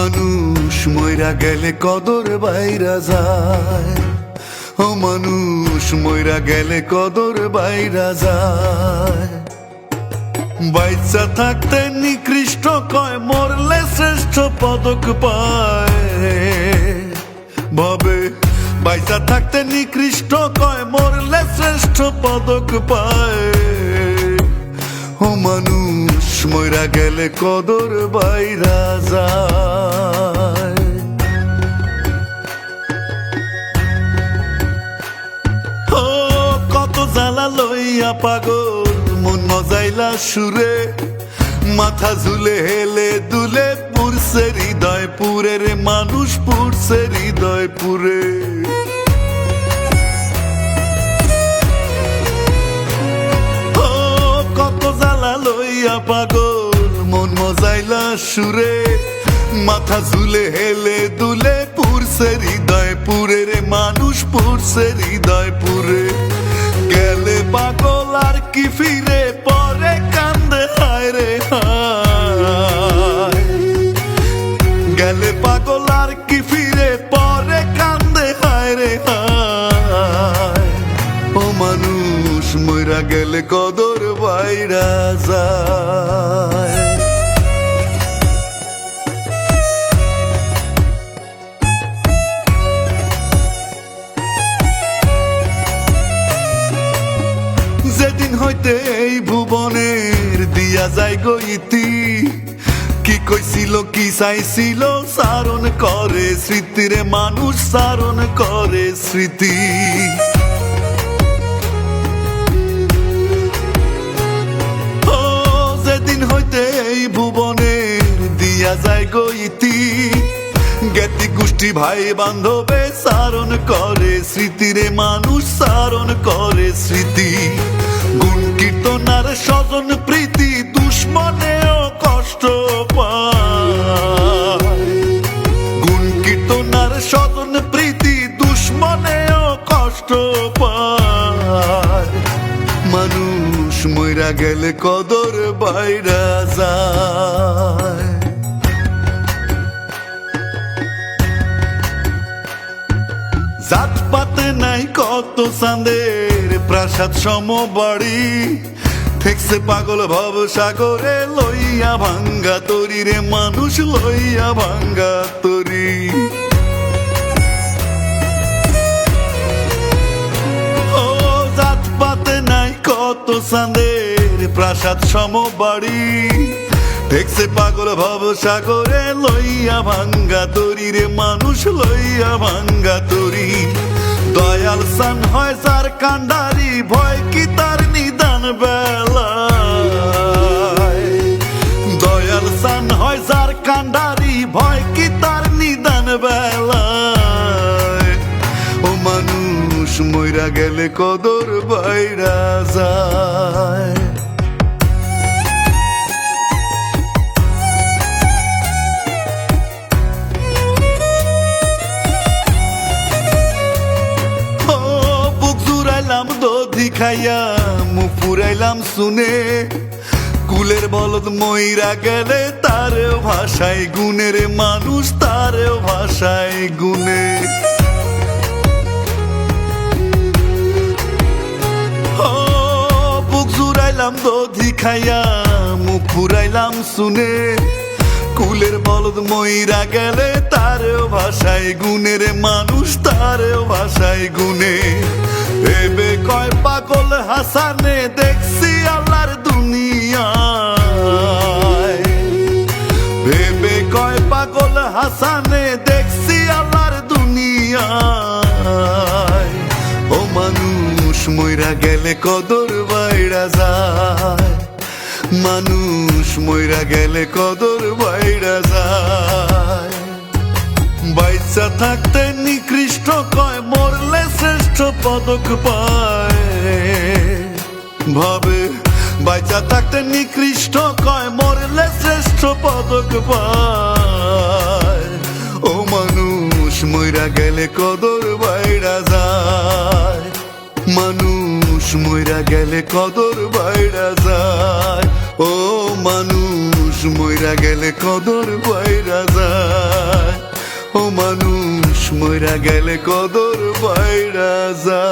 মানুষ মইরা গেলে কদর বাইরা যায়, ও মানুষ মইরা গেলে কদর বাইরা যায়। বাইচা থাকতে নিকৃষ্ট কয়, মরলে শ্রেষ্ঠ পদক পায়। ভাবে বাইচা থাকতে নিকৃষ্ট কয়, মরলে শ্রেষ্ঠ পদক পায়। ও মানুষ মইরা গেলে কদর বাইরা যায়। ও কত জ্বালা লইয়া পাগল মন মজাইলা সুরে, মাথা ঝুলে হেলে দুলে পুরছে হৃদয় পুরে রে, মানুষ পুরছে হৃদয় পুরে। লইয়া পাগল মন মজাইলা সুরে, মাথা ঝুলে হেলে দুলে পুরছে হৃদয় পুরে রে, মানুষ পুরছে হৃদয় পুরে। গেলে পাগল আর কি ফিরে, পরে কান্দে হায় রে হায়। গেলে পাগল আর কি ফিরে, পরে কান্দে হায় রে হায়। ও মানুষ মইরা গেলে কদর বাইরা যায়। যেদিন হইতে এই ভুবনের দিয়া যায় গো ইতি, কি কইছিল কি চাইছিল সারণ করে স্মৃতিরে, মানুষ সারণ করে স্মৃতি। হইতে এই ভুবনের দিয়া যায় গো ইতি, জ্ঞাতি গোষ্ঠী ভাই বান্ধবে সারণ করে স্মৃতিরে, মানুষ সারণ করে স্মৃতি। গুণ কীর্তন আর স্বজন প্রীতি, দুশ্মনেও কষ্ট পায়। গুণ কীর্তন আর স্বজন প্রীতি, দুশ্মনেও কষ্ট পায়। মানুষ মইরা গেলে কদর বাইরা যায়। জাত পাতে নাই কত চাঁদের প্রাসাদ সম বাড়ি, ঠেকছে পাগল ভব সাগরে লইয়া ভাঙ্গা তরি রে, মানুষ লইয়া ভাঙ্গা তরি। কত চাঁদের প্রাসাদ সম বাড়ি, ঠেকছে পাগল ভব সাগরে লইয়া ভাঙ্গা তরি রে, মানুষ লইয়া ভাঙ্গা তরি। দয়াল সান হয় যার কান্ডারি, ভয় কি তার নিদান বেলায়। দয়াল সান হয় যার কান্ডারি, ভয় কি তার নিদান বেলায়। ও মানুষ মইরা গেলে কদর বাইরা যায়। ও বুক জুড়াইলাম দধি খাইয়া, মুখ পুরাইলাম শুনে, কুলের বলদ মইরা গেলে তারেও ভাষায় গুনে রে, মানুষ তারেও ভাষায় গুনে। দধি খাইয়া মুখ পুরাইলাম শুনে, কুলের বলদ মইরা গেলে তারেও ভাষায় গুনে রে, মানুষ তারেও ভাষায় গুনে। এবে কয় পাগল হাসানে, দেখছি আল্লাহর দুনিয়ায়। ভেবে কয় পাগল হাসানে, দেখছি আল্লাহর দুনিয়ায়। ও মানুষ মইরা গেলে কদর বাইরা যায়, মানুষ মইরা গেলে কদর বাইরা যায়। বাইচা থাকতে নিকৃষ্ট কয়, মরলে শ্রেষ্ঠ পদক পায়। ভাবে বাইচা থাকতে নিকৃষ্ট কয়, মরলে শ্রেষ্ঠ পদক পায়। ও মানুষ মইরা গেলে কদর বাইরা যায়, মানুষ মইরা গেলে কদর বাইরা যায়। ও মানুষ মইরা গেলে কদর বাইরা যায়। ও মানুষ মইরা গেলে কদর বাইরা যায়।